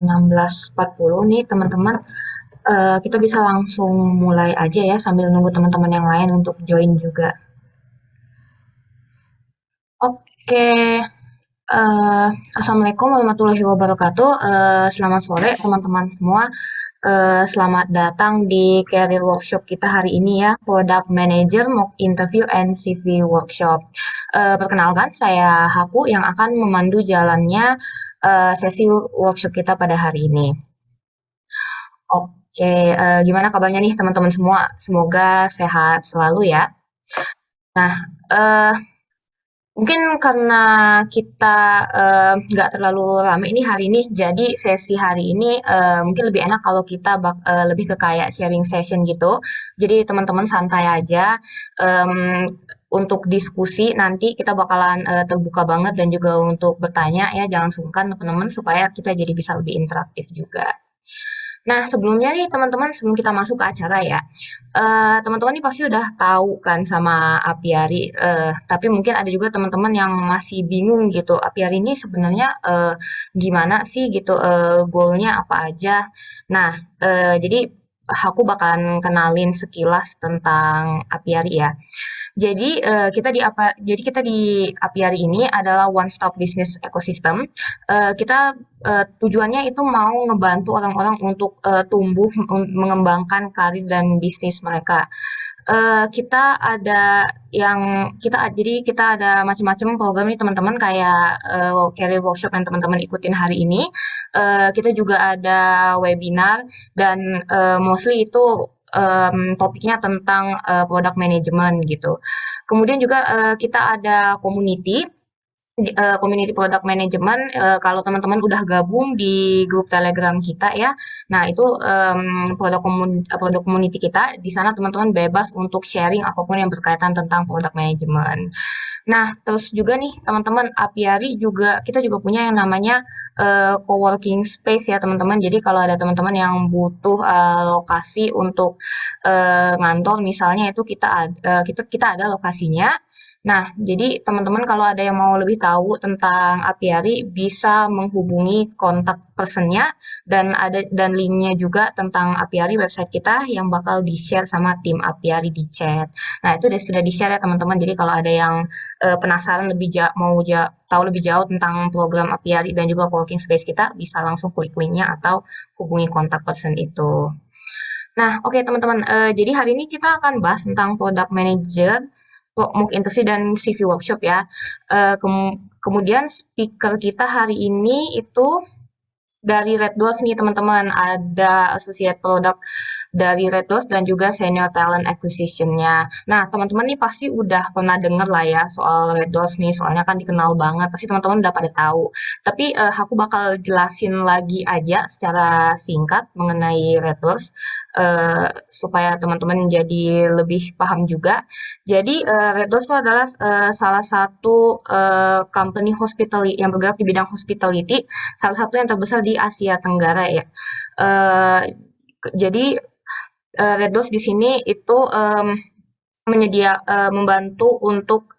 16.40 nih teman-teman. Kita bisa langsung mulai aja ya sambil nunggu teman-teman yang lain untuk join juga. Oke, Assalamualaikum warahmatullahi wabarakatuh. Selamat sore teman-teman semua. Selamat datang di Career Workshop kita hari ini ya, Product Manager, Mock Interview, and CV Workshop. Perkenalkan, saya Haku yang akan memandu jalannya sesi workshop kita pada hari ini. Oke, gimana kabarnya nih teman-teman semua? Semoga sehat selalu ya. Nah, eh, mungkin karena kita nggak terlalu rame ini hari ini, jadi sesi hari ini mungkin lebih enak kalau kita lebih ke kayak sharing session gitu. Jadi teman-teman santai aja. em, untuk diskusi nanti kita bakalan terbuka banget dan juga untuk bertanya ya, jangan sungkan teman-teman supaya kita jadi bisa lebih interaktif juga. Nah, sebelumnya nih teman-teman, sebelum kita masuk ke acara ya, teman-teman nih pasti udah tahu kan sama apiari, tapi mungkin ada juga teman-teman yang masih bingung gitu, apiari ini sebenarnya gimana sih gitu, goalnya apa aja. Nah, jadi aku bakalan kenalin sekilas tentang apiari ya. Jadi kita di Apiari ini adalah one stop business ecosystem. Kita tujuannya itu mau ngebantu orang-orang untuk tumbuh mengembangkan karir dan bisnis mereka. Kita ada jadi kita ada macam-macam program nih teman-teman kayak career workshop yang teman-teman ikutin hari ini. Kita juga ada webinar dan mostly itu topiknya tentang product management gitu. Kemudian juga kita ada community product management. Kalau teman-teman udah gabung di grup Telegram kita ya, nah itu produk community kita. Di sana teman-teman bebas untuk sharing apapun yang berkaitan tentang product management. Nah, terus juga nih teman-teman, Apiari juga kita juga punya yang namanya coworking space ya teman-teman. Jadi kalau ada teman-teman yang butuh lokasi untuk ngantor misalnya itu kita ada lokasinya. Nah, jadi teman-teman kalau ada yang mau lebih tahu tentang Apiari bisa menghubungi kontak personnya dan linknya juga tentang Apiari website kita yang bakal di-share sama tim Apiari di chat. Nah, itu sudah di-share ya teman-teman. Jadi kalau ada yang penasaran tahu lebih jauh tentang program Apiari dan juga coworking space kita bisa langsung klik linknya atau hubungi kontak person itu. Nah, oke teman-teman, jadi hari ini kita akan bahas tentang product manager, MOOC interview dan CV workshop ya. Kemudian speaker kita hari ini itu dari Red Doors nih teman-teman, ada associate product dari Red Doors dan juga senior talent acquisition-nya. Nah, teman-teman nih pasti udah pernah denger lah ya soal Red Doors nih, soalnya kan dikenal banget, pasti teman-teman udah pada tahu. Tapi aku bakal jelasin lagi aja secara singkat mengenai Red Doors, supaya teman-teman jadi lebih paham juga. Jadi Red Doors itu adalah salah satu company hospitality yang bergerak di bidang hospitality, salah satu yang terbesar di Asia Tenggara ya. Eh, jadi Red Doors di sini itu membantu untuk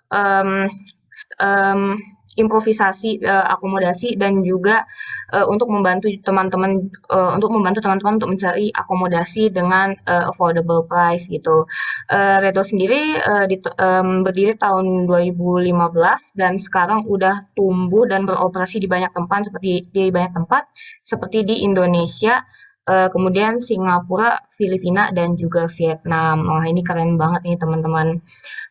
improvisasi akomodasi dan juga untuk membantu teman-teman untuk mencari akomodasi dengan affordable price gitu. Red Doors sendiri berdiri tahun 2015 dan sekarang udah tumbuh dan beroperasi di banyak tempat seperti di Indonesia, kemudian Singapura, Filipina, dan juga Vietnam. Wah, ini keren banget nih teman-teman.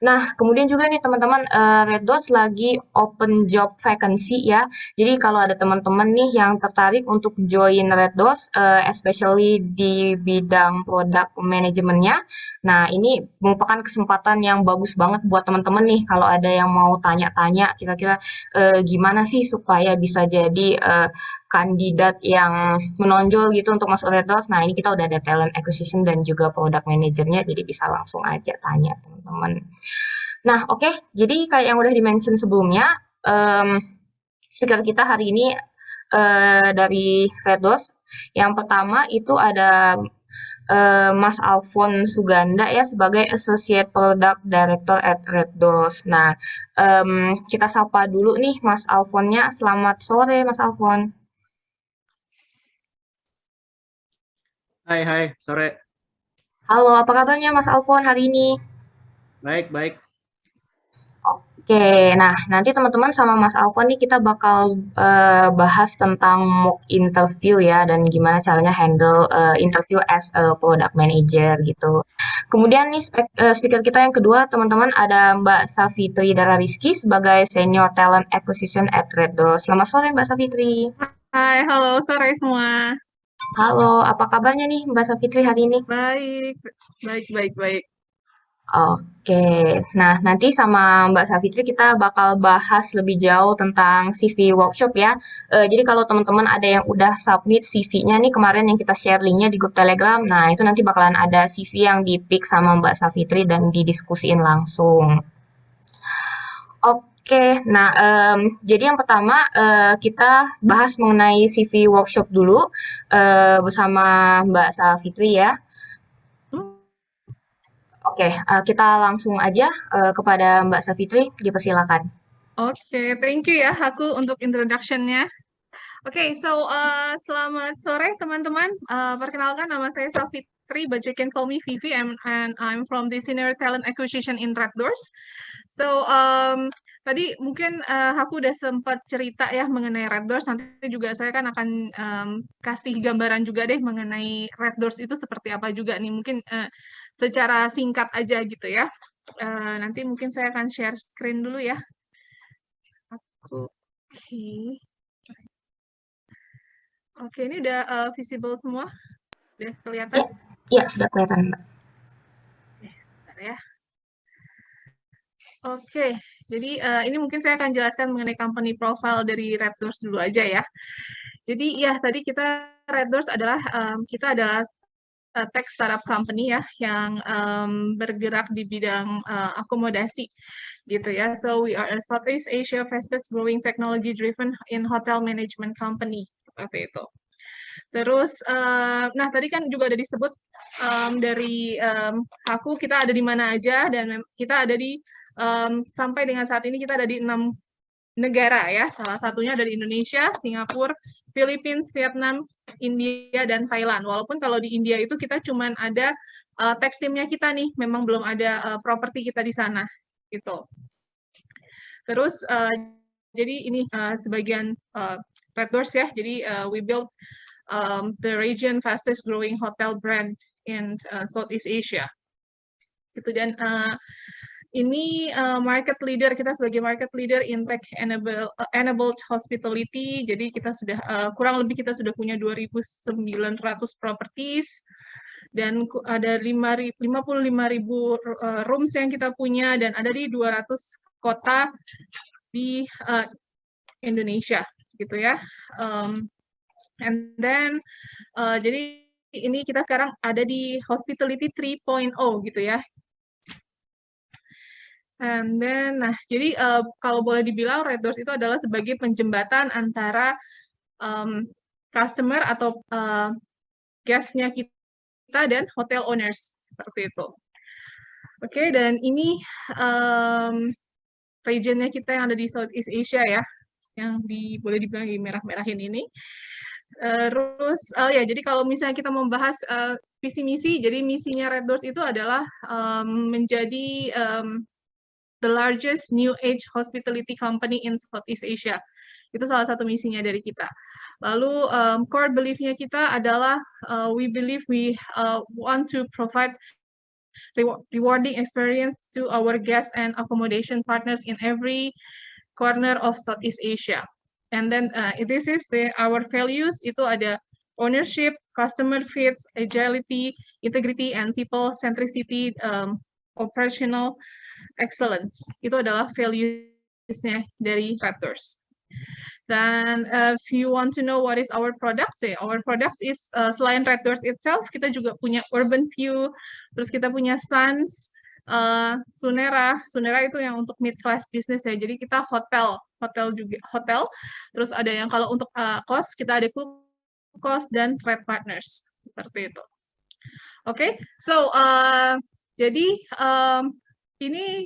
Nah, kemudian juga nih teman-teman, Red Doors lagi open job vacancy ya. Jadi kalau ada teman-teman nih yang tertarik untuk join Red Doors, especially di bidang product manajemennya. Nah, ini merupakan kesempatan yang bagus banget buat teman-teman nih kalau ada yang mau tanya-tanya kira-kira gimana sih supaya bisa jadi kandidat yang menonjol gitu untuk masuk Red Doors. Nah, ini kita udah ada talent acquisition dan juga product manajernya, jadi bisa langsung aja tanya teman-teman. Nah, oke, jadi kayak yang udah di-mention sebelumnya, em, speaker kita hari ini dari Red Doors. Yang pertama itu ada Mas Alfon Suganda ya sebagai Associate Product Director at Red Doors. Nah, kita sapa dulu nih Mas Alfonnya. Selamat sore, Mas Alfon. Hai, hai, sore. Halo, apa kabarnya Mas Alfon hari ini? Baik, baik. Oke, nah nanti teman-teman sama Mas Alfon nih kita bakal bahas tentang mock interview ya dan gimana caranya handle interview as a product manager gitu. Kemudian nih speaker kita yang kedua teman-teman ada Mbak Safitri Dara Rizky sebagai Senior Talent Acquisition at Red Door. Selamat sore Mbak Safitri. Hai, halo sore semua. Halo, apa kabarnya nih Mbak Safitri hari ini? Baik, baik, baik, baik. Oke, nah nanti sama Mbak Safitri kita bakal bahas lebih jauh tentang CV workshop ya. Jadi kalau teman-teman ada yang udah submit CV-nya nih kemarin yang kita share linknya di grup Telegram, nah itu nanti bakalan ada CV yang di-pick sama Mbak Safitri dan didiskusiin langsung. Oke, nah jadi yang pertama kita bahas mengenai CV workshop dulu bersama Mbak Safitri ya. Hmm, Oke, kita langsung aja kepada Mbak Safitri, dipersilakan. Oke, thank you ya aku untuk introduction-nya. Oke, selamat sore teman-teman. Perkenalkan nama saya Safitri, but you can call me Vivi, and I'm from the Senior Talent Acquisition in Red Doors. Tadi mungkin aku udah sempat cerita ya mengenai Red Doors. Nanti juga saya kan akan kasih gambaran juga deh mengenai Red Doors itu seperti apa juga nih. Mungkin secara singkat aja gitu ya. Nanti mungkin saya akan share screen dulu ya. Oke, oke, ini udah visible semua, udah kelihatan. Ya, ya sudah kelihatan, Mbak. Bentar ya. Oke, jadi ini mungkin saya akan jelaskan mengenai company profile dari Red Doors dulu aja ya. Jadi ya tadi Red Doors adalah kita adalah tech startup company ya yang bergerak di bidang akomodasi gitu ya. So we are a Southeast Asia fastest growing technology driven in hotel management company seperti itu. Terus, nah tadi kan juga ada disebut dari aku kita ada di mana aja dan kita ada di sampai dengan saat ini kita ada di 6 negara ya. Salah satunya dari Indonesia, Singapura, Philippines, Vietnam, India, dan Thailand. Walaupun kalau di India itu kita cuman ada tech team-nya kita nih, memang belum ada properti kita di sana gitu. Terus jadi ini sebagian Red Doors ya. Jadi we build the region fastest growing hotel brand in Southeast Asia. Gitu dan ini market leader kita sebagai market leader in tech enabled hospitality. Jadi kita sudah kurang lebih kita sudah punya 2.900 properties dan ada 55.000 rooms yang kita punya dan ada di 200 kota di Indonesia gitu ya. And then jadi ini kita sekarang ada di Hospitality 3.0 gitu ya. And then, nah, jadi kalau boleh dibilang Red Doors itu adalah sebagai penjembatan antara customer atau guest-nya kita dan hotel owners seperti itu. Oke, dan ini region-nya kita yang ada di Southeast Asia ya, yang boleh dibilang di merah-merahin ini. Terus, ya, jadi kalau misalnya kita membahas visi misi, jadi misinya Red Doors itu adalah menjadi the largest new age hospitality company in Southeast Asia. Itu salah satu misinya dari kita. Lalu core belief-nya kita adalah we believe we want to provide rewarding experience to our guests and accommodation partners in every corner of Southeast Asia. And then this is our values, itu ada ownership, customer fit, agility, integrity, and people centricity, operational excellence. Itu adalah values-nya dari Raptors. Dan if you want to know what is our products, our products is selain Raptors itself, kita juga punya Urban View, terus kita punya Suns, Sunera. Sunera itu yang untuk mid class business ya. Jadi kita hotel juga hotel. Terus ada yang kalau untuk cost kita ada cost dan Red Partners seperti itu. Oke, so jadi ini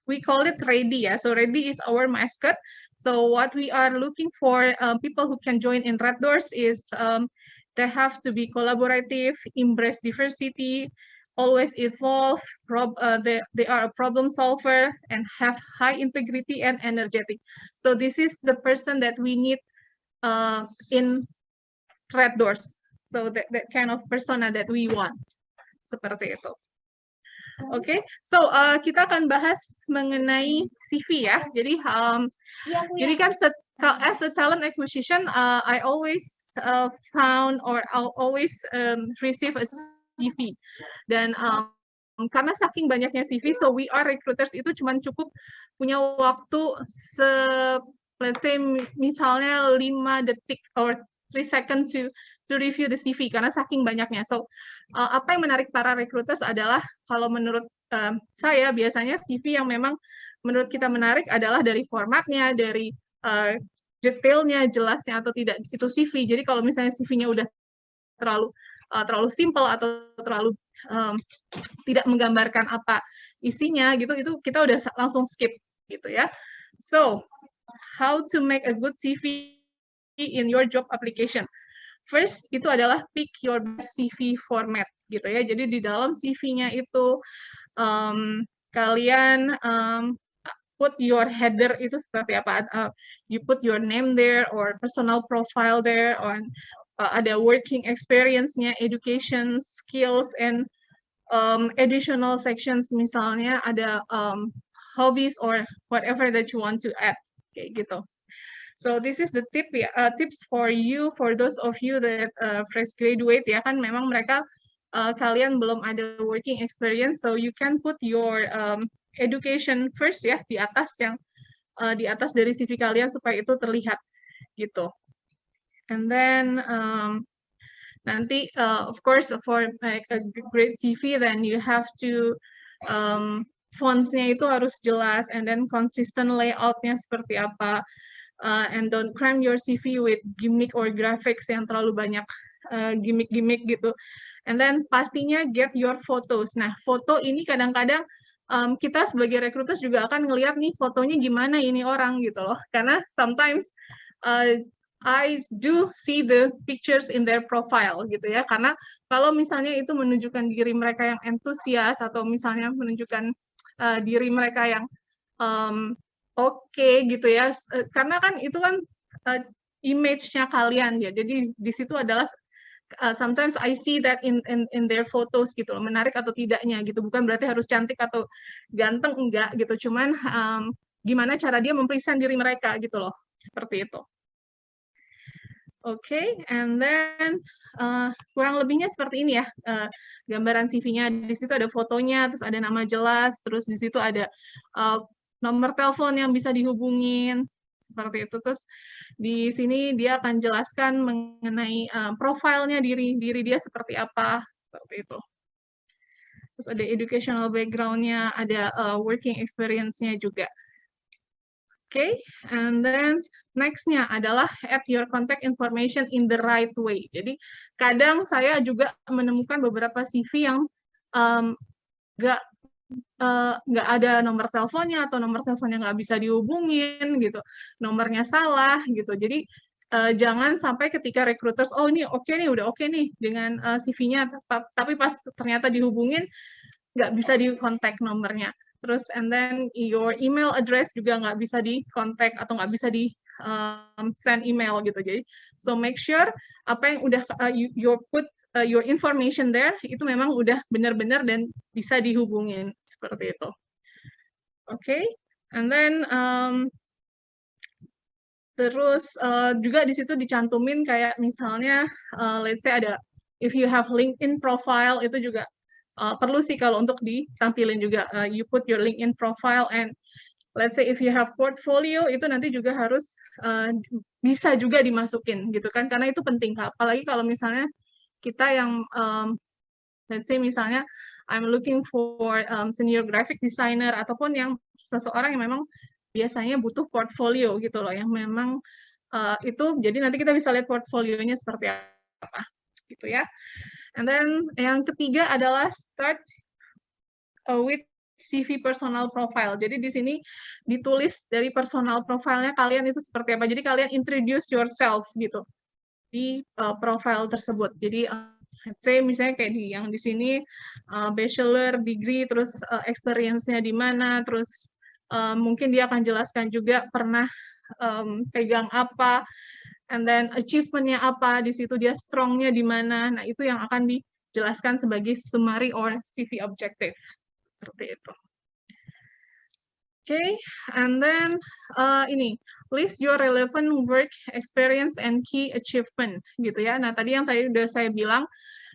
we call it Ready ya. So Ready is our mascot. So what we are looking for people who can join in Red Doors is They have to be collaborative, embrace diversity, always evolve, they are a problem solver, and have high integrity and energetic. So this is the person that we need in Red Doors. So that kind of persona that we want. Seperti itu. Oke, so kita akan bahas mengenai CV ya. Jadi, jadi kan as a talent acquisition, I always found or I'll always receive a CV. Dan karena saking banyaknya CV, so we are recruiters itu cuma cukup punya waktu let's say misalnya 5 detik or 3 seconds to review the CV karena saking banyaknya. So apa yang menarik para recruiters adalah kalau menurut saya biasanya CV yang memang menurut kita menarik adalah dari formatnya, dari detailnya, jelasnya atau tidak itu CV. Jadi kalau misalnya CV-nya udah terlalu simple atau terlalu tidak menggambarkan apa isinya gitu, itu kita udah langsung skip gitu ya. So, how to make a good CV in your job application? First, itu adalah pick your best CV format gitu ya. Jadi di dalam CV-nya itu kalian put your header itu seperti apa? You put your name there or personal profile there, or ada working experience-nya, education, skills, and additional sections misalnya ada hobbies or whatever that you want to add kayak gitu. So this is the tips for you, for those of you that fresh graduate ya kan memang mereka kalian belum ada working experience, so you can put your education first ya di atas di atas dari CV kalian supaya itu terlihat gitu. And then nanti of course for like a great CV then you have to fonts-nya itu harus jelas, and then consistent layout-nya seperti apa. And don't cram your CV with gimmick or graphics yang terlalu banyak gimmick-gimmick gitu. And then pastinya get your photos. Nah, foto ini kadang-kadang kita sebagai recruiters juga akan ngelihat nih fotonya gimana ini orang gitu loh. Karena sometimes I do see the pictures in their profile gitu ya. Karena kalau misalnya itu menunjukkan diri mereka yang antusias atau misalnya menunjukkan diri mereka yang oke gitu ya, karena kan itu kan image-nya kalian ya, jadi di situ adalah sometimes I see that in their photos gitu loh, menarik atau tidaknya gitu, bukan berarti harus cantik atau ganteng, enggak gitu, cuman gimana cara dia mempresent diri mereka gitu loh, seperti itu. Oke, and then kurang lebihnya seperti ini ya, gambaran CV-nya, di situ ada fotonya, terus ada nama jelas, terus di situ ada nomor telepon yang bisa dihubungin, seperti itu. Terus di sini dia akan jelaskan mengenai profilnya diri dia seperti apa, seperti itu. Terus ada educational background-nya, ada working experience-nya juga. Oke, and then next-nya adalah add your contact information in the right way. Jadi kadang saya juga menemukan beberapa CV yang nggak ada nomor teleponnya atau nomor teleponnya nggak bisa dihubungin gitu, nomornya salah gitu. Jadi jangan sampai ketika recruiters ini oke nih, udah oke nih dengan CV-nya, tapi pas ternyata dihubungin nggak bisa di-contact nomornya. Terus and then your email address juga nggak bisa di-contact atau nggak bisa di send email gitu. Jadi so make sure apa yang udah you put your information there itu memang udah benar-benar dan bisa dihubungin seperti itu. Oke, and then terus juga di situ dicantumin kayak misalnya let's say ada if you have LinkedIn profile itu juga perlu sih kalau untuk ditampilin juga, you put your LinkedIn profile, and let's say if you have portfolio itu nanti juga harus bisa juga dimasukin gitu kan, karena itu penting, apalagi kalau misalnya kita yang let's say misalnya I'm looking for senior graphic designer ataupun yang seseorang yang memang biasanya butuh portfolio gitu loh, yang memang itu jadi nanti kita bisa lihat portfolionya seperti apa gitu ya. And then yang ketiga adalah start with CV personal profile. Jadi di sini ditulis dari personal profile-nya kalian itu seperti apa. Jadi kalian introduce yourself gitu. di profile tersebut. Jadi let's say misalnya kayak yang di sini bachelor degree, terus experience-nya di mana, terus mungkin dia akan jelaskan juga pernah pegang apa, and then achievement-nya apa, di situ dia strong-nya di mana. Nah, itu yang akan dijelaskan sebagai summary or CV objective. Seperti itu. Okay, and then ini list your relevant work experience and key achievement gitu ya. Nah, tadi udah saya bilang,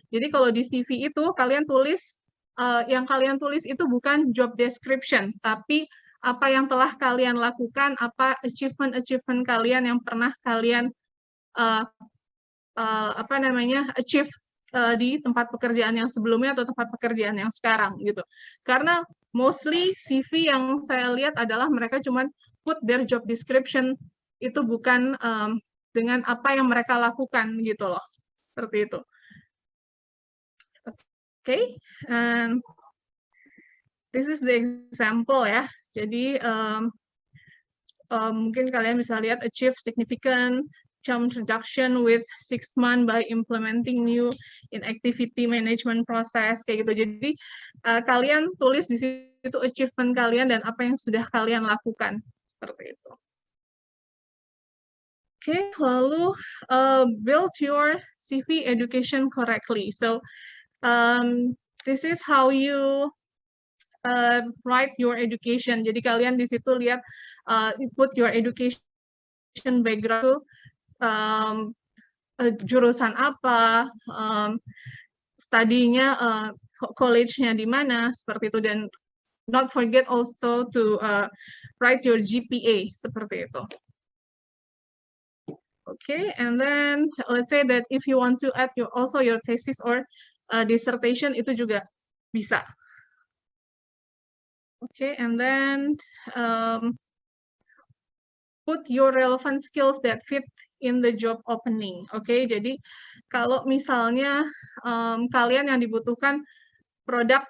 jadi kalau di CV itu kalian tulis yang kalian tulis itu bukan job description, tapi apa yang telah kalian lakukan, apa achievement kalian yang pernah kalian achieve di tempat pekerjaan yang sebelumnya atau tempat pekerjaan yang sekarang gitu. Karena mostly CV yang saya lihat adalah mereka cuma put their job description, itu bukan dengan apa yang mereka lakukan gitu loh. Seperti itu. Okay, and this is the example ya. Jadi mungkin kalian bisa lihat achieve significant jump reduction with 6 months by implementing new in activity management process kayak gitu. Jadi kalian tulis di situ achievement kalian dan apa yang sudah kalian lakukan seperti itu. Oke, lalu build your CV education correctly. So this is how you write your education. Jadi kalian di situ lihat put your education background, jurusan apa, studinya, college-nya di mana, seperti itu. Dan not forget also to write your GPA, seperti itu. Okay, and then let's say that if you want to add also your thesis or dissertation, itu juga bisa. Okay, and then put your relevant skills that fit in the job opening. Okay, jadi kalau misalnya kalian yang dibutuhkan product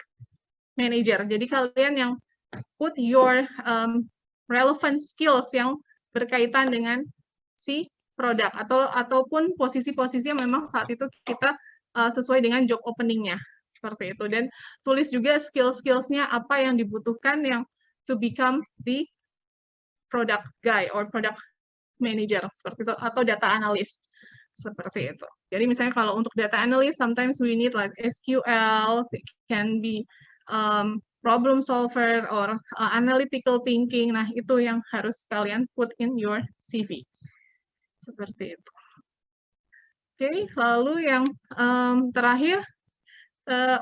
manager, jadi kalian yang put your relevant skills yang berkaitan dengan si produk ataupun posisi-posisi yang memang saat itu kita sesuai dengan job opening-nya seperti itu. Dan tulis juga skill-skillsnya apa yang dibutuhkan yang to become the product guy or product manager seperti itu, atau data analyst seperti itu. Jadi misalnya kalau untuk data analyst, sometimes we need like SQL, can be problem solver or analytical thinking. Nah, itu yang harus kalian put in your CV. Seperti itu. Oke, lalu yang terakhir,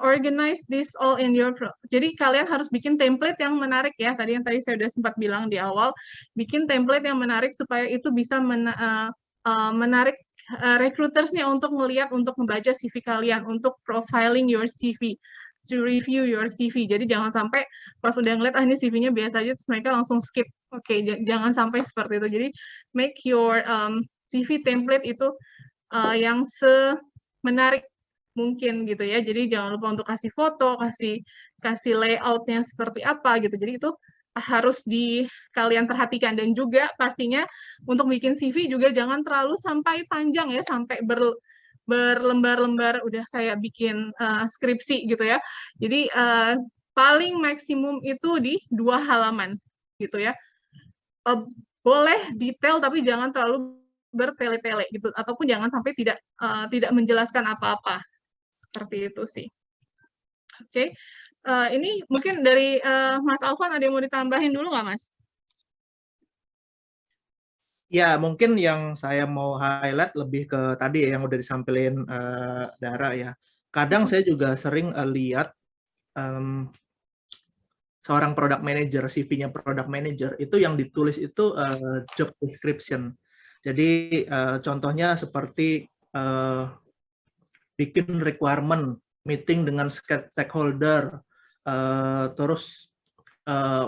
organize this all in your jadi kalian harus bikin template yang menarik ya. Tadi saya sudah sempat bilang di awal, bikin template yang menarik supaya itu bisa menarik recruitersnya untuk melihat, untuk membaca CV kalian, untuk profiling your CV, to review your CV. Jadi jangan sampai pas udah ngeliat ini CV-nya biasa aja, terus mereka langsung skip. Oke, jangan sampai seperti itu. Jadi make your CV template itu yang semenarik mungkin gitu ya. Jadi jangan lupa untuk kasih foto, kasih layout-nya seperti apa gitu. Jadi itu harus kalian perhatikan. Dan juga pastinya untuk bikin CV juga jangan terlalu sampai panjang ya, sampai berlembar-lembar udah kayak bikin skripsi gitu ya. Jadi paling maksimum itu di 2 halaman gitu ya. Boleh detail tapi jangan terlalu bertele-tele gitu, ataupun jangan sampai tidak menjelaskan apa-apa. Seperti itu sih. Oke. Ini mungkin dari Mas Alvan ada yang mau ditambahin dulu nggak, Mas? Ya, mungkin yang saya mau highlight lebih ke tadi yang udah disampaikan Dara ya. Kadang saya juga sering lihat seorang product manager, CV-nya product manager, itu yang ditulis itu job description. Jadi contohnya seperti bikin requirement, meeting dengan stakeholder, terus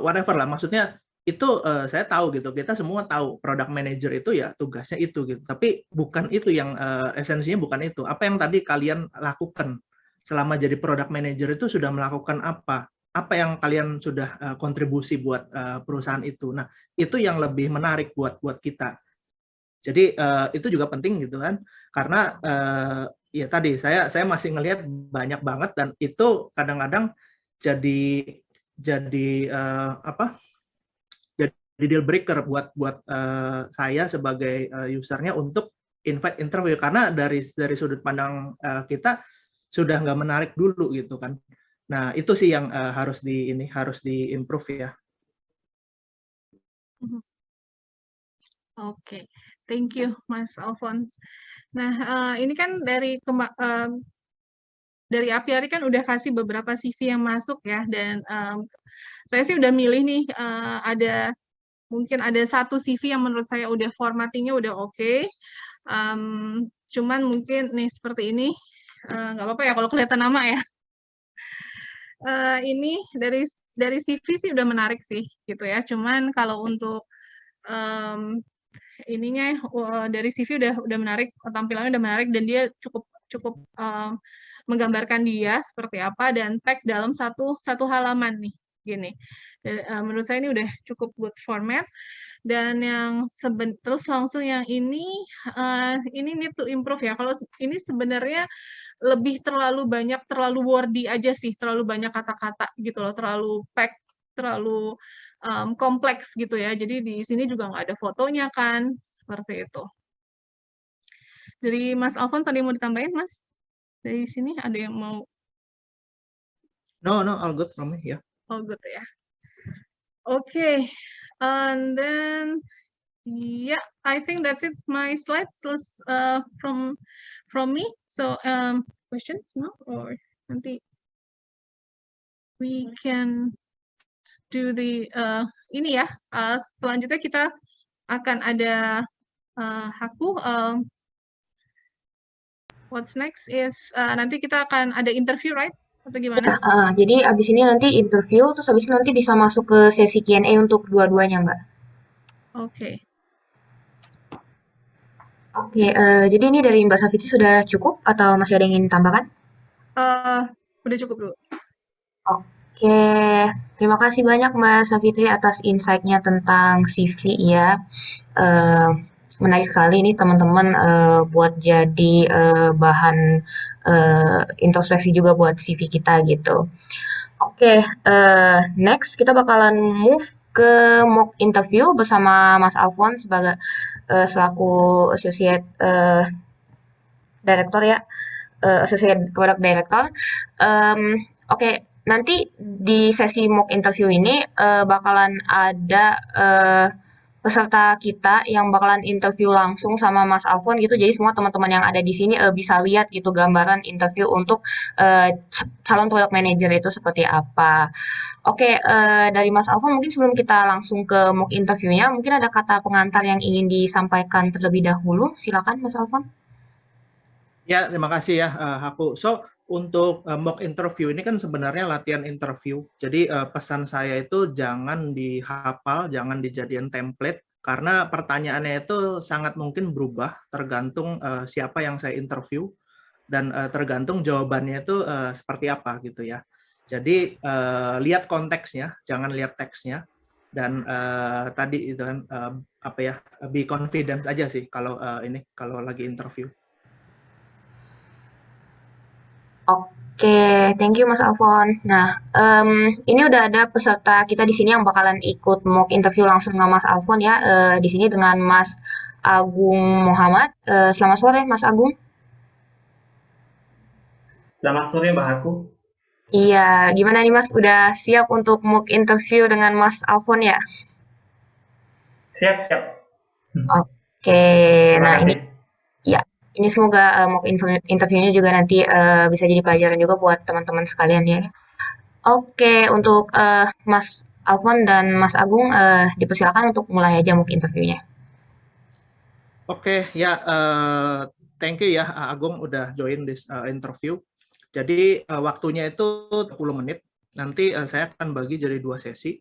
whatever lah. Maksudnya itu saya tahu gitu, kita semua tahu product manager itu ya tugasnya itu gitu. Tapi bukan itu yang esensinya, bukan itu. Apa yang tadi kalian lakukan selama jadi product manager itu sudah melakukan apa? Apa yang kalian sudah kontribusi buat perusahaan itu? Nah, itu yang lebih menarik buat kita. Jadi itu juga penting gitu kan, karena ya tadi saya masih ngelihat banyak banget dan itu kadang-kadang jadi apa? Jadi deal breaker buat saya sebagai usernya untuk invite interview karena dari sudut pandang kita sudah nggak menarik dulu gitu kan. Nah itu sih yang harus di improve ya. Oke, thank you Mas Alphonse. Nah, ini kan dari Apiari kan udah kasih beberapa CV yang masuk ya, dan saya sih udah milih nih, mungkin ada satu CV yang menurut saya udah formattingnya udah oke. Cuman mungkin nih seperti ini, nggak apa-apa ya kalau kelihatan nama ya. Ini dari CV sih udah menarik sih gitu ya. Cuman kalau untuk ininya dari CV udah menarik, tampilannya udah menarik dan dia cukup menggambarkan dia seperti apa dan tag dalam satu halaman nih gini. Menurut saya ini udah cukup good format. Dan terus langsung yang ini need to improve ya. Kalau ini sebenarnya lebih terlalu wordy aja sih, terlalu banyak kata-kata gitu loh, terlalu pack, terlalu kompleks gitu ya. Jadi di sini juga nggak ada fotonya kan, seperti itu. Dari Mas Alphonse tadi mau ditambahin, Mas? Dari sini ada yang mau? No, all good from me, ya. Oh, good ya. Okay, and then yeah, I think that's it. My slides from me. So questions now or nanti we can do the ini ya. Selanjutnya kita akan ada Haku. What's next is nanti kita akan ada interview, right? Atau gimana? Ya, jadi abis ini nanti interview, terus abis ini nanti bisa masuk ke sesi Q&A untuk dua-duanya, Mbak. Oke. Oke, jadi ini dari Mbak Safiti sudah cukup atau masih ada yang ingin ditambahkan? Udah cukup dulu. Oke, terima kasih banyak Mbak Safitri atas insight-nya tentang CV ya. Eh, Menarik sekali ini teman-teman buat jadi bahan introspeksi juga buat CV kita gitu. Oke, next kita bakalan move ke mock interview bersama Mas Alphonse sebagai selaku associate director ya, associate product director. Oke, nanti di sesi mock interview ini bakalan ada peserta kita yang bakalan interview langsung sama Mas Alfon gitu. Jadi semua teman-teman yang ada di sini bisa lihat gitu gambaran interview untuk calon product manager itu seperti apa. Oke, dari Mas Alfon mungkin sebelum kita langsung ke mock interviewnya, mungkin ada kata pengantar yang ingin disampaikan terlebih dahulu. Silakan Mas Alfon. Ya, terima kasih ya, Haku. So, untuk mock interview ini kan sebenarnya latihan interview. Jadi pesan saya itu jangan dihafal, jangan dijadikan template, karena pertanyaannya itu sangat mungkin berubah tergantung siapa yang saya interview dan tergantung jawabannya itu seperti apa gitu ya. Jadi lihat konteksnya, jangan lihat teksnya. Dan tadi itu kan apa ya, be confident aja sih kalau kalau lagi interview. Oke, thank you Mas Alfon. Nah, ini udah ada peserta kita di sini yang bakalan ikut mock interview langsung sama Mas Alfon ya. Di sini dengan Mas Agung Muhammad. Selamat sore Mas Agung. Selamat sore Mbak Aku. Iya, gimana nih Mas? Udah siap untuk mock interview dengan Mas Alfon ya? Siap. Oke, Terima nah ini kasih. ya, ini semoga mock interviewnya juga nanti bisa jadi pelajaran juga buat teman-teman sekalian ya. Oke, untuk Mas Alfon dan Mas Agung dipersilakan untuk mulai aja mock interviewnya. Oke, ya, thank you ya Agung udah join this interview. Jadi waktunya itu 30 menit. Nanti saya akan bagi jadi 2 sesi.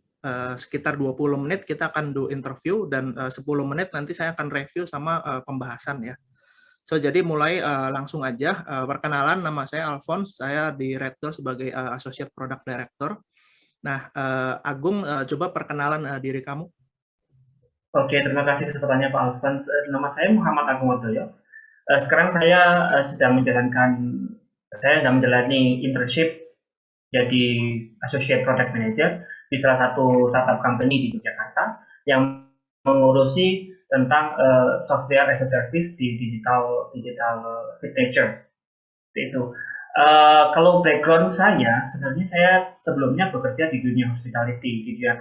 Sekitar 20 menit kita akan do interview dan 10 menit nanti saya akan review sama pembahasan ya. So jadi mulai langsung aja. Perkenalan, nama saya Alphonse, saya di Red Door sebagai Associate Product Director. Nah, Agung coba perkenalan diri kamu. Oke, terima kasih kesempatannya Pak Alfons. Nama saya Muhammad Agung Wardoyo. Sekarang saya sedang menjalani internship jadi Associate Product Manager di salah satu startup company di Yogyakarta yang mengurusi tentang software as a service di digital signature. Itu. Kalau background saya, sebenarnya saya sebelumnya bekerja di dunia hospitality, di dunia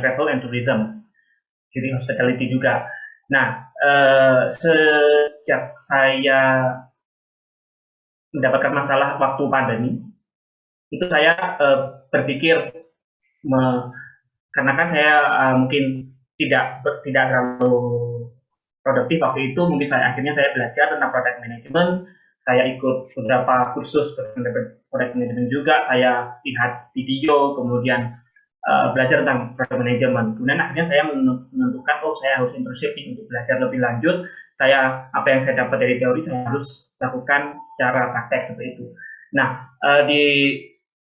travel and tourism, jadi hospitality juga. Nah, sejak saya mendapatkan masalah waktu pandemi, itu saya berpikir karena kan saya mungkin tidak terlalu produktif waktu itu, mungkin akhirnya saya belajar tentang product management. Saya ikut beberapa kursus product management juga, saya lihat video, kemudian belajar tentang product management. Kemudian akhirnya saya menentukan, saya harus internship untuk belajar lebih lanjut. Apa yang saya dapat dari teori, saya harus lakukan cara praktek seperti itu. Nah, di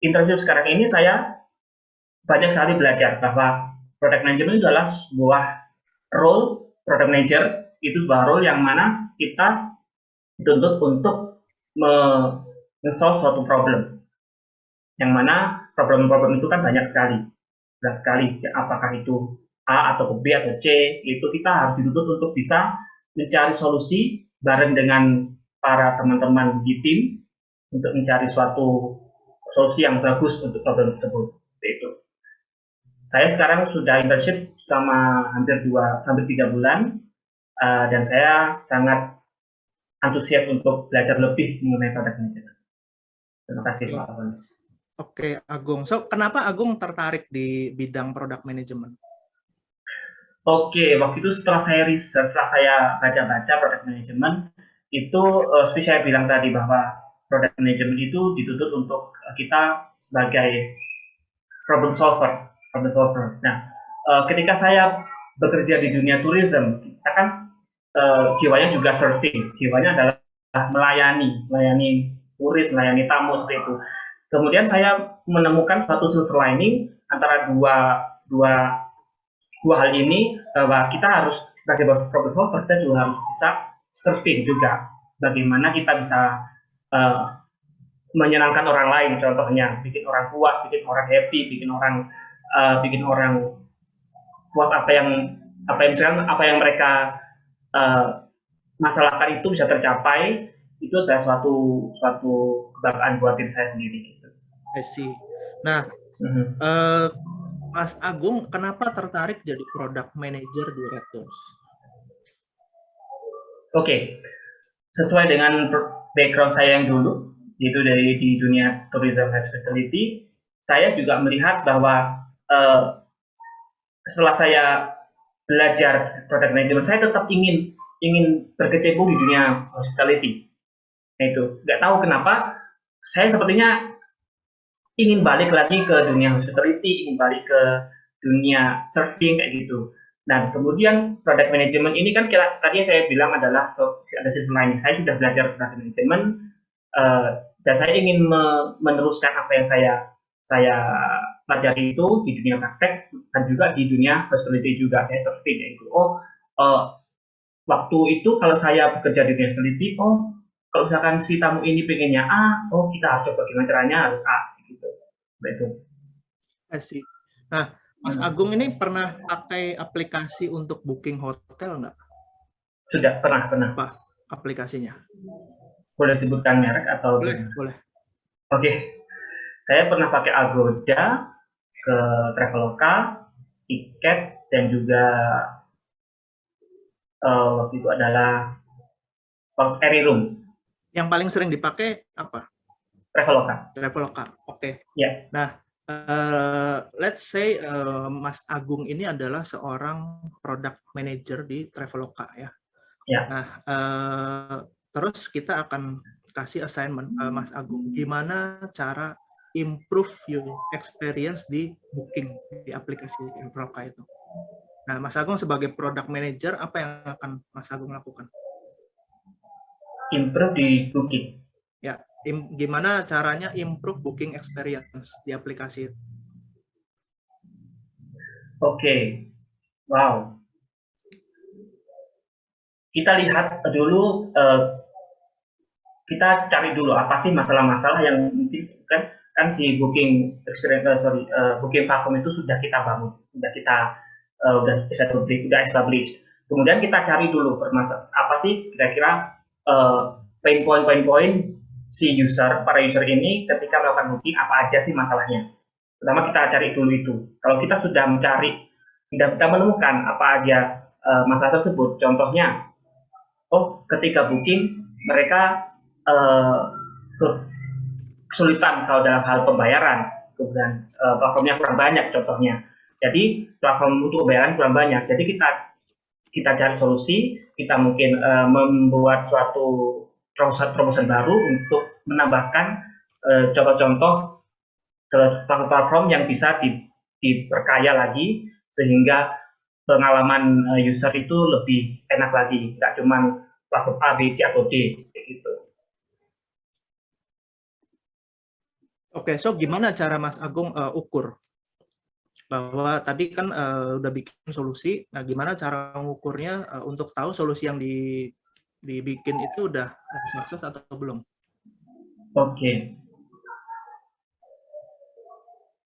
internship sekarang ini saya banyak sekali belajar bahwa product management itu adalah sebuah role. Product manager itu sebuah role yang mana kita dituntut untuk men-solve suatu problem, yang mana problem-problem itu kan banyak sekali, apakah itu A atau B atau C, itu kita harus dituntut untuk bisa mencari solusi bareng dengan para teman-teman di tim untuk mencari suatu solusi yang bagus untuk problem tersebut. Itu. Saya sekarang sudah internship selama hampir 3 bulan, dan saya sangat antusias untuk belajar lebih mengenai product management. Terima kasih Pak Alfons. Oke, Agung. So, kenapa Agung tertarik di bidang product management? Oke, waktu itu setelah saya baca-baca product management, itu seperti saya bilang tadi bahwa product management itu dituntut untuk kita sebagai problem solver. Nah, ketika saya bekerja di dunia tourism, kita kan jiwanya juga surfing, jiwanya adalah melayani turis, melayani tamu seperti itu. Kemudian saya menemukan suatu silver lining antara dua hal ini, bahwa kita harus sebagai problem solver, kita juga harus bisa surfing juga. Bagaimana kita bisa menyenangkan orang lain, contohnya bikin orang puas, bikin orang happy, bikin orang puas apa yang mereka masalahkan itu bisa tercapai. Itu adalah suatu kebanggaan buat diri saya sendiri gitu. I see. Nah, Mas Agung kenapa tertarik jadi product manager di Red Doors? Oke, sesuai dengan background saya yang dulu, yaitu di dunia tourism hospitality, saya juga melihat bahwa setelah saya belajar product management, saya tetap ingin berkecimpung di dunia hospitality. Itu nggak tahu kenapa saya sepertinya ingin balik lagi ke dunia hospitality, ingin balik ke dunia surfing kayak gitu. Nah, kemudian product management ini kan tadi yang saya bilang adalah ada silver lining. Saya sudah belajar product management, dan saya ingin meneruskan apa yang saya pelajari itu di dunia praktek dan juga di dunia hospitality juga. Saya surfing kayak gitu. Waktu itu kalau saya bekerja di dunia hospitality, kalau misalkan si tamu ini pengennya A, kita harus coba gimana caranya harus A, gitu. Betul. Asik. Nah, Mas Agung ini pernah pakai aplikasi untuk booking hotel nggak? Sudah, pernah. Apa aplikasinya? Boleh sebutkan merek atau? Boleh. Oke. Saya pernah pakai Agoda, ke Traveloka, Tiket, dan juga waktu itu adalah Airy Rooms. Yang paling sering dipakai apa? Traveloka. Oke. Yeah. Nah, let's say Mas Agung ini adalah seorang product manager di Traveloka ya. Yeah. Nah, terus kita akan kasih assignment ke Mas Agung, gimana cara improve your experience di booking di aplikasi Traveloka itu. Nah, Mas Agung sebagai product manager, apa yang akan Mas Agung lakukan? Improve di booking. Ya, gimana caranya improve booking experience di aplikasi itu? Oke. Wow. Kita lihat dulu, kita cari dulu apa sih masalah-masalah yang mungkin kan si booking experience, booking platform itu sudah kita bangun, sudah kita udah bisa udah established. Kemudian kita cari dulu apa sih kira-kira pain point si para user ini ketika melakukan booking, apa aja sih masalahnya. Pertama kita cari dulu itu. Kalau kita sudah mencari, kita menemukan apa aja masalah tersebut, contohnya, ketika booking mereka kesulitan kalau dalam hal pembayaran, kemudian platformnya kurang banyak contohnya. Jadi platform untuk pembayaran kurang banyak. Jadi kita cari solusi, kita mungkin membuat suatu terobosan baru untuk menambahkan contoh-contoh platform yang bisa diperkaya lagi sehingga pengalaman user itu lebih enak lagi, nggak cuma platform A, B, C, atau D, gitu. Oke, so gimana cara Mas Agung ukur? Bahwa tadi kan udah bikin solusi, nah gimana cara mengukurnya untuk tahu solusi yang dibikin itu udah sukses atau belum? Oke.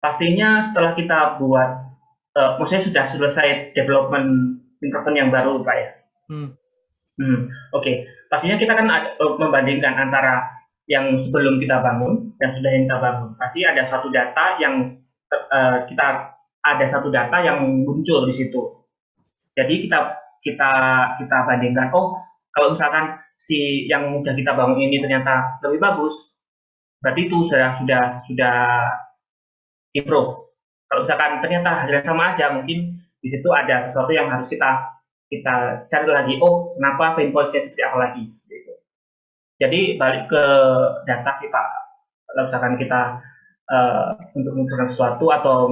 Pastinya setelah kita buat, maksudnya sudah selesai development improvement yang baru, Pak ya? Oke. Pastinya kita kan membandingkan antara yang sebelum kita bangun dan sudah yang kita bangun. Pasti ada satu data yang muncul di situ. Jadi kita bandingkan, kalau misalkan si yang udah kita bangun ini ternyata lebih bagus, berarti itu sudah improve. Kalau misalkan ternyata hasilnya sama aja, mungkin di situ ada sesuatu yang harus kita cari lagi. Kenapa pain point-nya seperti apa lagi? Gitu. Jadi balik ke data sih Pak. Kalau misalkan kita untuk mengusulkan sesuatu atau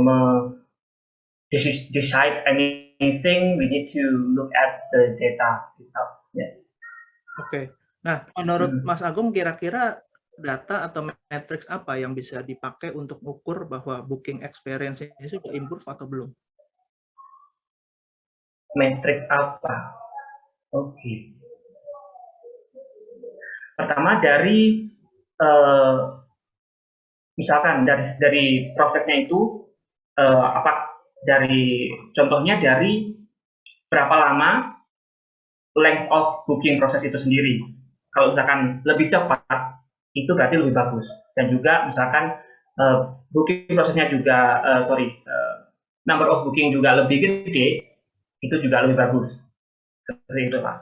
decide anything, we need to look at the data itself. Yeah. Oke. Nah, menurut Mas Agung kira-kira data atau matrix apa yang bisa dipakai untuk ukur bahwa booking experience ini sudah improve atau belum? Matrix apa? Oke. Pertama dari misalkan dari prosesnya itu contohnya dari berapa lama length of booking proses itu sendiri. Kalau misalkan lebih cepat, itu berarti lebih bagus. Dan juga misalkan booking prosesnya juga, number of booking juga lebih gede, itu juga lebih bagus. Seperti itu Pak.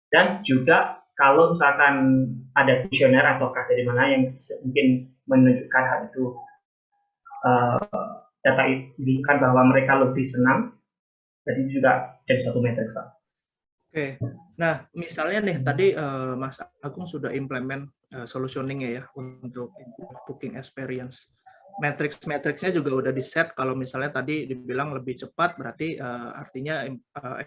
Dan juga kalau misalkan ada kuesioner ataukah dari mana yang mungkin menunjukkan hal itu, data itu kan bahwa mereka lebih senang, jadi juga jadi satu matriks Pak. Oke, nah misalnya nih tadi Mas Agung sudah implement solutioning ya untuk booking experience. Matrix-matrixnya juga udah di set. Kalau misalnya tadi dibilang lebih cepat, berarti artinya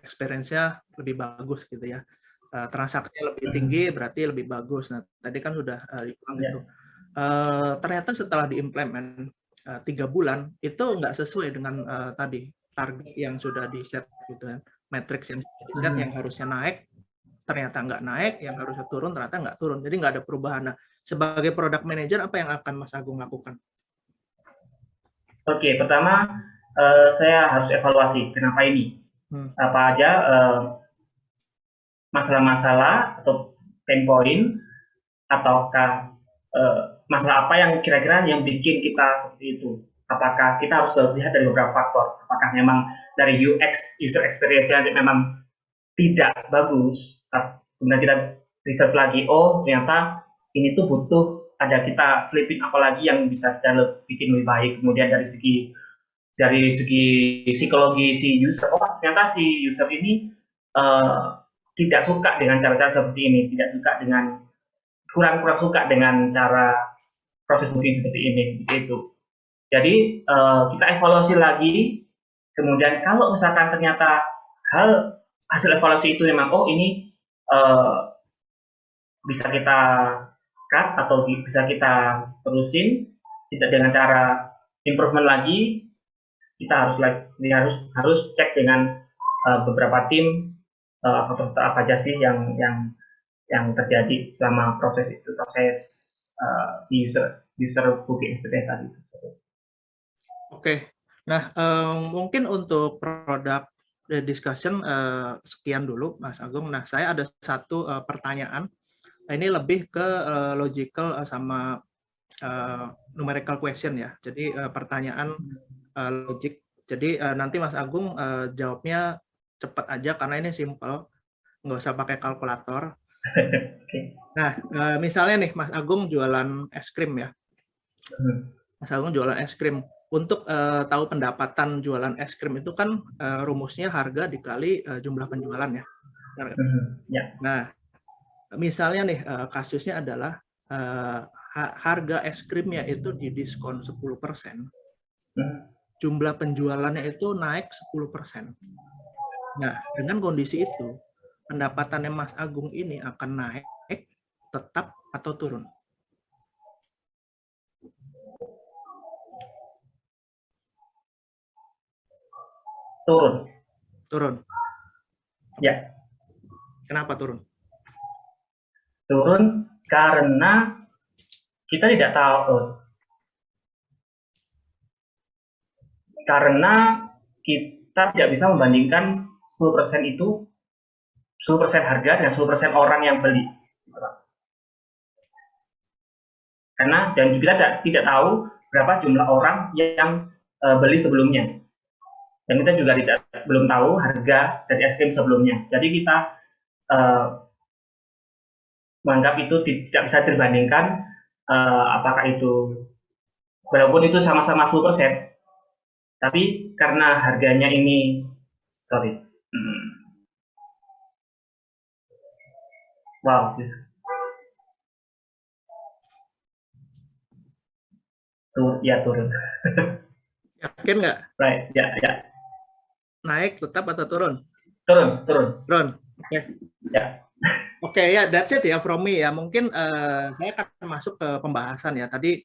experience-nya lebih bagus gitu ya. Transaksinya lebih tinggi, berarti lebih bagus. Nah tadi kan sudah dibilang itu. Ternyata setelah diimplement 3 bulan itu nggak sesuai dengan tadi target yang sudah di set gitu kan. Matrix yang dilihat yang harusnya naik ternyata nggak naik, yang harusnya turun ternyata nggak turun, jadi nggak ada perubahan. Nah, sebagai product manager apa yang akan Mas Agung lakukan? Oke, pertama saya harus evaluasi kenapa ini, apa aja masalah-masalah atau pain point, ataukah masalah apa yang kira-kira yang bikin kita seperti itu. Apakah kita harus melihat dari beberapa faktor, apakah memang dari UX, user experience-nya memang tidak bagus, kemudian kita research lagi, ternyata ini tuh butuh ada kita selipin apa lagi yang bisa kita bikin lebih baik. Kemudian dari segi psikologi si user, ternyata si user ini tidak suka dengan cara-cara seperti ini, tidak suka dengan kurang suka dengan cara proses booking seperti ini, seperti itu. Jadi kita evaluasi lagi, kemudian kalau misalkan ternyata hasil evaluasi itu memang ini bisa kita cut atau bisa kita terusin tidak dengan cara improvement lagi, kita harus cek dengan beberapa tim apa aja sih yang terjadi selama proses si user booking experience tadi. Oke. Nah, mungkin untuk produk discussion sekian dulu, Mas Agung. Nah, saya ada satu pertanyaan. Ini lebih ke logical sama numerical question ya. Jadi pertanyaan logik. Jadi nanti Mas Agung jawabnya cepat aja karena ini simple, nggak usah pakai kalkulator. Nah, misalnya nih Mas Agung jualan es krim ya. Mas Agung jualan es krim. Untuk tahu pendapatan jualan es krim itu kan rumusnya harga dikali jumlah penjualan ya. Nah, misalnya nih kasusnya adalah harga es krimnya itu didiskon 10%. Jumlah penjualannya itu naik 10%. Nah, dengan kondisi itu, pendapatannya Mas Agung ini akan naik, tetap, atau turun? Turun. Turun. Ya. Kenapa turun? Turun karena kita tidak tahu. Karena kita tidak bisa membandingkan 10% itu 10% harga dengan 10% orang yang beli. Karena dan kita tidak tahu berapa jumlah orang yang beli sebelumnya. Dan kita juga belum tahu harga dari es krim sebelumnya. Jadi kita menganggap itu tidak bisa dibandingkan apakah itu walaupun itu sama-sama 10%. Tapi karena harganya ini wow, turun. Yakin nggak? Right, ya. Naik tetap atau turun? Turun. Oke. Ya. Oke, ya, that's it ya from me ya. Mungkin saya akan masuk ke pembahasan ya. Tadi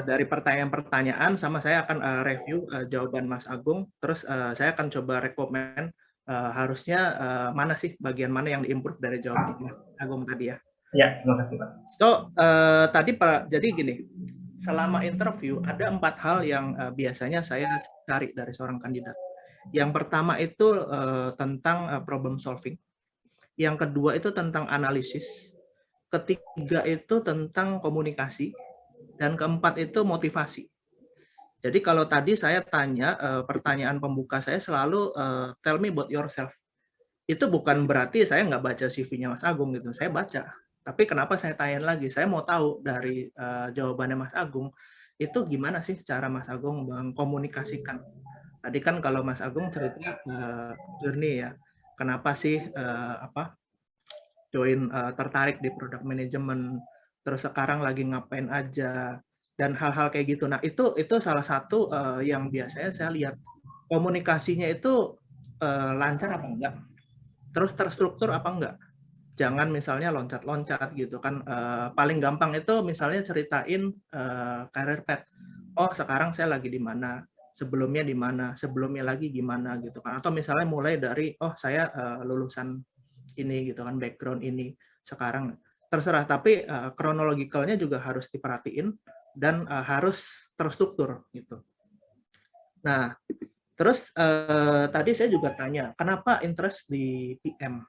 dari pertanyaan-pertanyaan sama saya akan review jawaban Mas Agung. Terus saya akan coba rekomend harusnya mana sih bagian mana yang diimprove dari jawaban Mas Agung tadi ya. Ya, terima kasih Pak. So, tadi jadi gini, selama interview ada 4 hal yang biasanya saya cari dari seorang kandidat. Yang pertama itu tentang problem solving. Yang kedua itu tentang analisis. Ketiga itu tentang komunikasi. Dan keempat itu motivasi. Jadi kalau tadi saya tanya, pertanyaan pembuka saya selalu tell me about yourself. Itu bukan berarti saya nggak baca CV-nya Mas Agung gitu. Saya baca. Tapi kenapa saya tanya lagi? Saya mau tahu dari jawabannya Mas Agung, itu gimana sih cara Mas Agung mengkomunikasikan. Tadi kan kalau Mas Agung cerita journey ya, kenapa sih tertarik di product management, terus sekarang lagi ngapain aja, dan hal-hal kayak gitu. Nah itu salah satu yang biasanya saya lihat komunikasinya itu lancar apa enggak, terus terstruktur apa enggak. Jangan misalnya loncat-loncat gitu kan. Paling gampang itu misalnya ceritain career path. Oh sekarang saya lagi di mana, sebelumnya di mana, sebelumnya lagi gimana gitu kan. Atau misalnya mulai dari oh saya lulusan ini gitu kan, background ini, sekarang terserah. Tapi kronologikalnya juga harus diperhatiin dan harus terstruktur gitu. Nah terus tadi saya juga tanya kenapa interest di PM,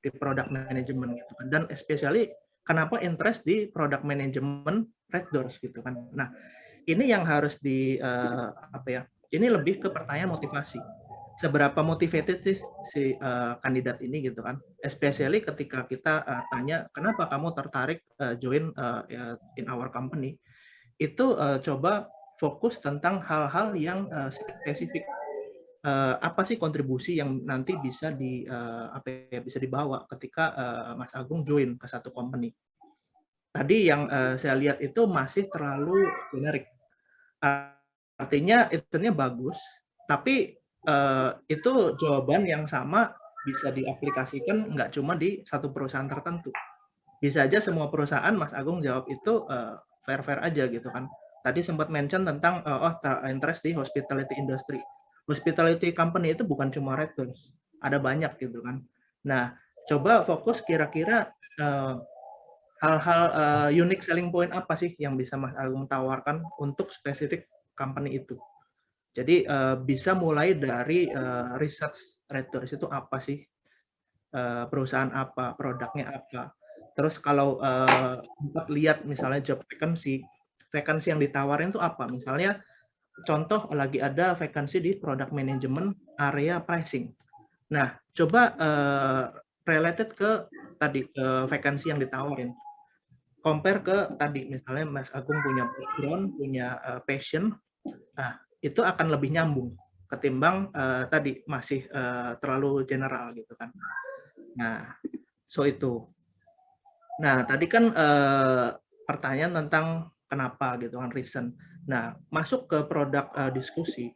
di product management gitu kan, dan especially kenapa interest di product management Red Doors gitu kan. Nah ini yang harus ini lebih ke pertanyaan motivasi. Seberapa motivated sih si kandidat ini gitu kan, especially ketika kita tanya kenapa kamu tertarik join in our company, itu coba fokus tentang hal-hal yang spesifik. Apa sih kontribusi yang nanti bisa bisa dibawa ketika Mas Agung join ke satu company. Tadi yang saya lihat itu masih terlalu generik. Artinya itu bagus, tapi itu jawaban yang sama bisa diaplikasikan nggak cuma di satu perusahaan tertentu. Bisa aja semua perusahaan Mas Agung jawab itu fair-fair aja gitu kan. Tadi sempat mention tentang interest di hospitality industry. hospitality company itu bukan cuma Red Doors, ada banyak gitu kan. Nah, coba fokus kira-kira hal-hal unique selling point apa sih yang bisa Mas Agung tawarkan untuk spesifik company itu. Jadi bisa mulai dari research Red Doors itu apa sih, perusahaan apa, produknya apa. Terus kalau sempat lihat misalnya job vacancy yang ditawarin itu apa? Misalnya contoh lagi ada vacancy di product management area pricing. Nah, coba related ke tadi vacancy yang ditawarin. Compare ke tadi misalnya Mas Agung punya background, punya passion, nah itu akan lebih nyambung ketimbang tadi masih terlalu general gitu kan. Nah, so itu. Nah, tadi kan pertanyaan tentang kenapa gitu kan, reason. Nah, masuk ke produk diskusi.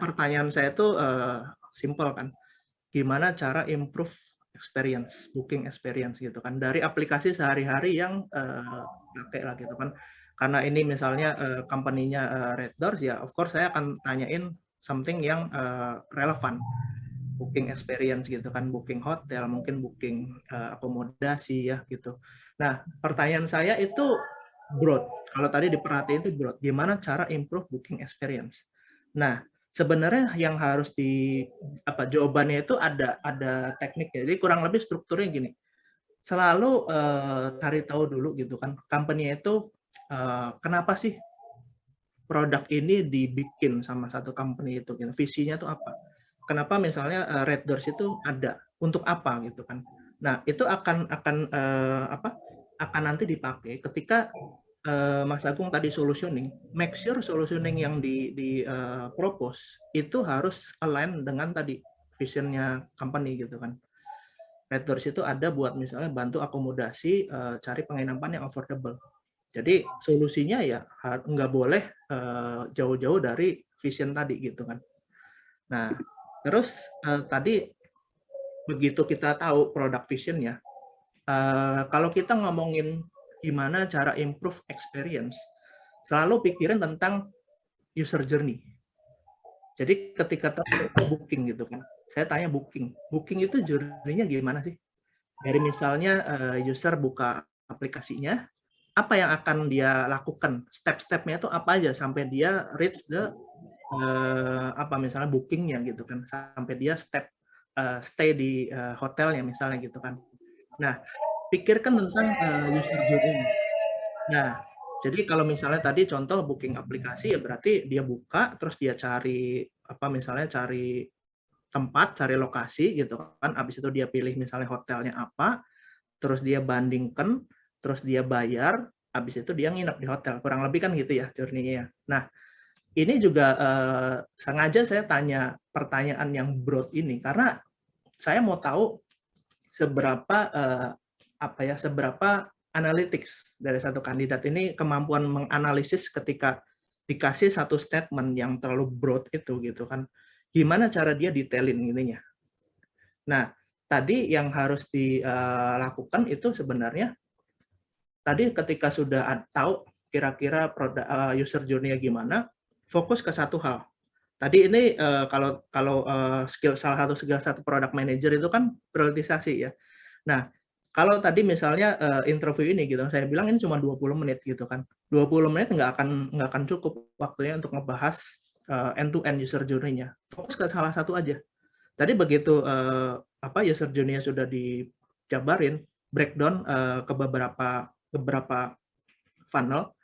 Pertanyaan saya itu simple kan. Gimana cara improve experience, booking experience gitu kan, dari aplikasi sehari-hari yang pakai lah gitu kan. Karena ini misalnya company-nya Red Doors, ya of course saya akan tanyain something yang relevan, booking experience gitu kan, booking hotel, mungkin booking akomodasi ya gitu. Nah, pertanyaan saya itu broad. Kalau tadi diperhatiin itu broad, gimana cara improve booking experience. Nah, sebenarnya yang harus jawabannya itu ada tekniknya. Jadi kurang lebih strukturnya gini. Selalu cari tahu dulu gitu kan, company itu kenapa sih produk ini dibikin sama satu company itu gitu. Visinya itu apa? Kenapa misalnya Red Doors itu ada untuk apa gitu kan. Nah, itu akan nanti dipakai ketika Mas Agung tadi solutioning, make sure solutioning yang di propose itu harus align dengan tadi visionnya company gitu kan. Red Doors itu ada buat misalnya bantu akomodasi, cari penginapan yang affordable. Jadi solusinya ya nggak boleh jauh-jauh dari vision tadi gitu kan. Nah, terus tadi begitu kita tahu produk visionnya, kalau kita ngomongin gimana cara improve experience, selalu pikirin tentang user journey. Jadi ketika booking gitu kan, saya tanya booking itu journey-nya gimana sih? Dari misalnya user buka aplikasinya, apa yang akan dia lakukan? Step-stepnya itu apa aja sampai dia reach the misalnya bookingnya gitu kan, sampai dia stay di hotelnya misalnya gitu kan. Nah, pikirkan tentang user journey. Nah, jadi kalau misalnya tadi contoh booking aplikasi ya berarti dia buka terus dia cari misalnya cari tempat, cari lokasi gitu kan. Habis itu dia pilih misalnya hotelnya apa, terus dia bandingkan, terus dia bayar, habis itu dia nginep di hotel. Kurang lebih kan gitu ya journey-nya. Nah, ini juga sengaja saya tanya pertanyaan yang broad ini karena saya mau tahu seberapa seberapa analytics dari satu kandidat ini kemampuan menganalisis ketika dikasih satu statement yang terlalu broad itu gitu kan. Gimana cara dia detailin ininya. Nah, tadi yang harus dilakukan itu sebenarnya tadi ketika sudah tahu kira-kira user journey-nya gimana, fokus ke satu hal. Tadi ini kalau salah satu skill satu product manager itu kan prioritisasi ya. Nah, kalau tadi misalnya interview ini gitu, saya bilang ini cuma 20 menit gitu kan. 20 menit nggak akan cukup waktunya untuk ngebahas end-to-end user journey-nya. Fokus ke salah satu aja. Tadi begitu user journey-nya sudah dijabarin, breakdown ke beberapa funnel.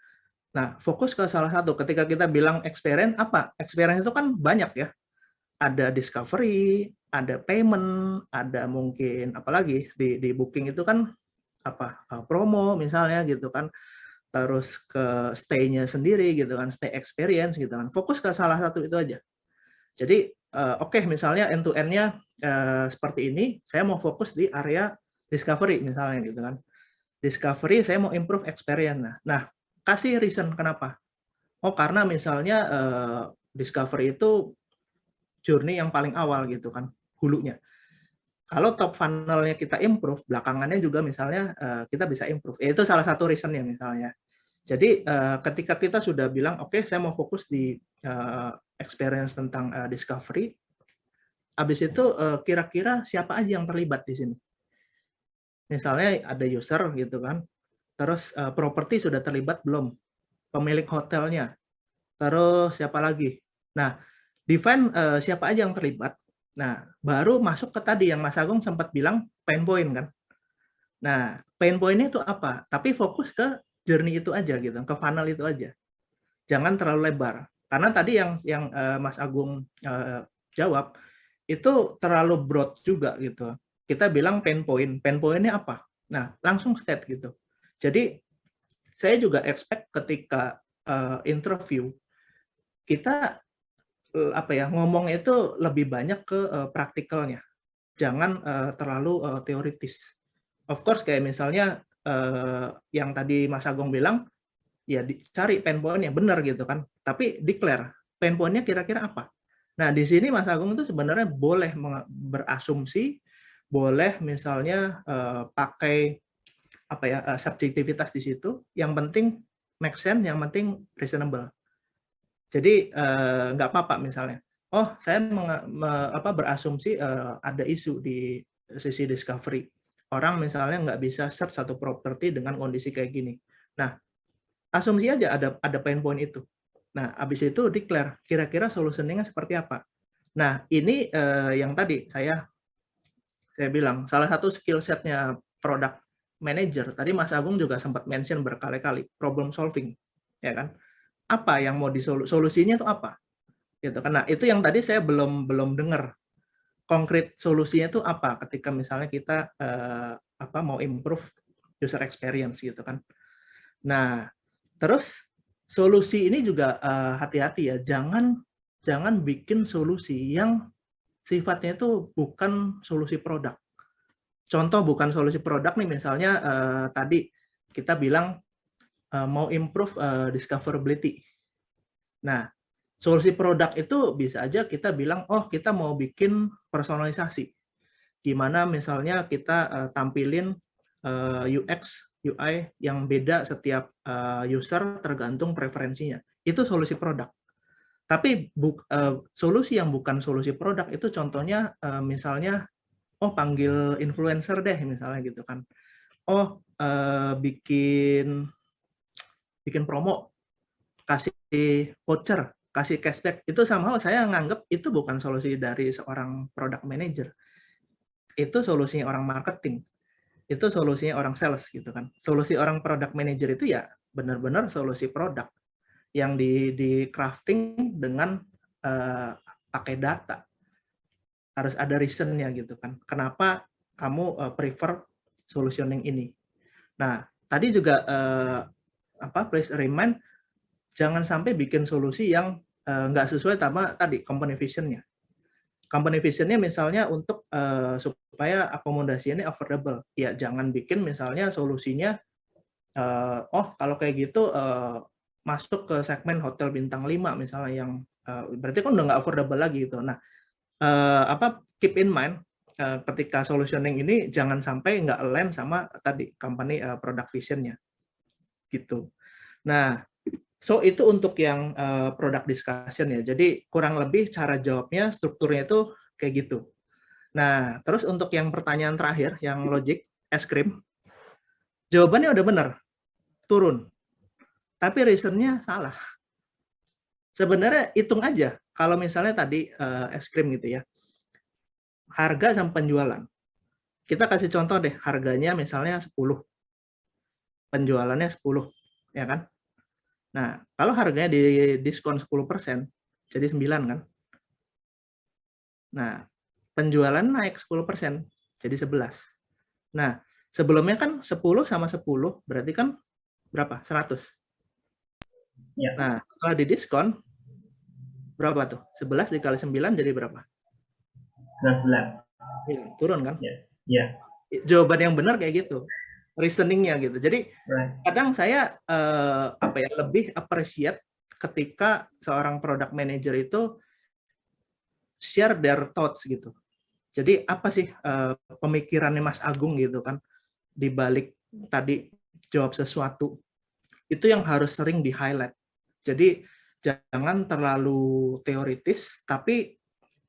Nah, fokus ke salah satu. Ketika kita bilang experience, apa? Experience itu kan banyak ya. Ada discovery, ada payment, ada mungkin apalagi di booking itu kan promo misalnya gitu kan. Terus ke stay-nya sendiri gitu kan, stay experience gitu kan. Fokus ke salah satu itu aja. Jadi oke, misalnya end to end-nya seperti ini, saya mau fokus di area discovery misalnya gitu kan. Discovery saya mau improve experience. Nah, kasih reason kenapa. Oh, karena misalnya discovery itu journey yang paling awal gitu kan, hulunya. Kalau top funnel-nya kita improve, belakangannya juga misalnya kita bisa improve. Itu salah satu reason-nya misalnya. Jadi ketika kita sudah bilang, oke, saya mau fokus di experience tentang discovery, habis itu kira-kira siapa aja yang terlibat di sini? Misalnya ada user gitu kan, terus properti sudah terlibat belum? Pemilik hotelnya, terus siapa lagi? Nah, define siapa aja yang terlibat. Nah, baru masuk ke tadi yang Mas Agung sempat bilang pain point kan. Nah, pain point-nya itu apa? Tapi fokus ke journey itu aja gitu, ke funnel itu aja. Jangan terlalu lebar. Karena tadi yang Mas Agung jawab itu terlalu broad juga gitu. Kita bilang pain point. Pain point-nya apa? Nah, langsung state gitu. Jadi saya juga expect ketika interview kita ngomong itu lebih banyak ke praktikalnya. Jangan terlalu teoritis. Of course kayak misalnya yang tadi Mas Agung bilang, ya cari pain point-nya benar gitu kan. Tapi declare pain point-nya kira-kira apa. Nah, di sini Mas Agung itu sebenarnya boleh berasumsi, boleh misalnya pakai subjektivitas di situ. Yang penting make sense, yang penting reasonable. Jadi nggak apa-apa misalnya, oh saya berasumsi ada isu di sisi discovery. Orang misalnya nggak bisa search satu properti dengan kondisi kayak gini. Nah, asumsi aja ada pain point itu. Nah, habis itu declare kira-kira solutioning-nya seperti apa. Nah, ini yang tadi saya bilang salah satu skill set-nya product manager. Tadi Mas Agung juga sempat mention berkali-kali problem solving, ya kan? Apa yang mau solusinya itu apa? Gitu kan. Nah, itu yang tadi saya belum dengar. Konkret solusinya itu apa ketika misalnya kita mau improve user experience gitu kan. Nah, terus solusi ini juga hati-hati ya, jangan bikin solusi yang sifatnya itu bukan solusi produk. Contoh bukan solusi produk nih, misalnya tadi kita bilang mau improve discoverability. Nah, solusi produk itu bisa aja kita bilang, oh kita mau bikin personalisasi. Gimana misalnya kita tampilin UX, UI yang beda setiap user tergantung preferensinya. Itu solusi produk. Tapi solusi yang bukan solusi produk itu contohnya misalnya, oh panggil influencer deh misalnya gitu kan. Oh bikin promo, kasih voucher, kasih cashback. Itu somehow saya nganggap itu bukan solusi dari seorang product manager. Itu solusinya orang marketing. Itu solusinya orang sales gitu kan. Solusi orang product manager itu ya benar-benar solusi produk yang di crafting dengan pakai data. Harus ada reason-nya gitu kan. Kenapa kamu prefer solutioning ini? Nah, tadi juga please remind, jangan sampai bikin solusi yang nggak sesuai sama tadi company vision-nya. Company vision-nya misalnya untuk supaya akomodasinya affordable. Ya, jangan bikin misalnya solusinya, kalau kayak gitu masuk ke segmen hotel bintang 5 misalnya yang berarti kan udah nggak affordable lagi gitu. Nah, keep in mind ketika solutioning ini jangan sampai nggak align sama tadi company product vision-nya. Gitu. Nah, so itu untuk yang product discussion ya. Jadi kurang lebih cara jawabnya, strukturnya itu kayak gitu. Nah, terus untuk yang pertanyaan terakhir, yang logic, es krim, jawabannya udah benar, turun. Tapi reason-nya salah. Sebenarnya hitung aja, kalau misalnya tadi es krim gitu ya, harga sama penjualan. Kita kasih contoh deh, harganya misalnya 10, penjualannya 10, ya kan? Nah, kalau harganya di diskon 10%, jadi 9 kan? Nah, penjualan naik 10%, jadi 11. Nah, sebelumnya kan 10 sama 10, berarti kan berapa? 100. Ya. Nah, kalau di diskon, berapa tuh? 11 dikali 9 jadi berapa? 19. Ya, turun kan? Ya. Jawaban yang benar kayak gitu. Reasoning-nya gitu. Jadi, kadang saya lebih appreciate ketika seorang product manager itu share their thoughts gitu. Jadi apa sih pemikirannya Mas Agung gitu kan di balik tadi jawab sesuatu. itu yang harus sering di-highlight. Jadi jangan terlalu teoritis, tapi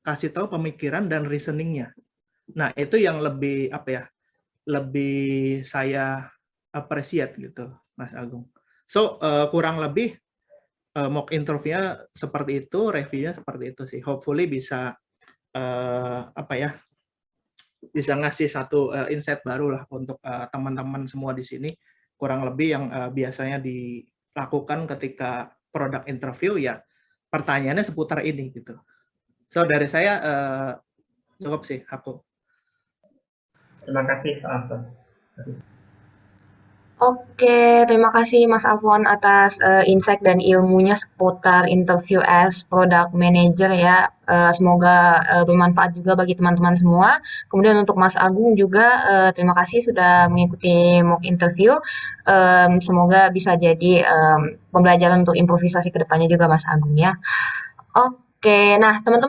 kasih tahu pemikiran dan reasoning-nya. Nah, itu yang lebih lebih saya appreciate gitu, Mas Agung. So, kurang lebih mock interview-nya seperti itu, review-nya seperti itu sih. Hopefully bisa bisa ngasih satu insight baru lah untuk teman-teman semua di sini. Kurang lebih yang biasanya dilakukan ketika produk interview ya pertanyaannya seputar ini gitu. So dari saya cukup sih aku. Terima kasih Pak Alfon. Oke, terima kasih Mas Alfon atas insight dan ilmunya seputar interview as product manager ya. Semoga bermanfaat juga bagi teman-teman semua. Kemudian untuk Mas Agung juga terima kasih sudah mengikuti mock interview. Semoga bisa jadi pembelajaran untuk improvisasi ke depannya juga Mas Agung ya. Oke, nah teman-teman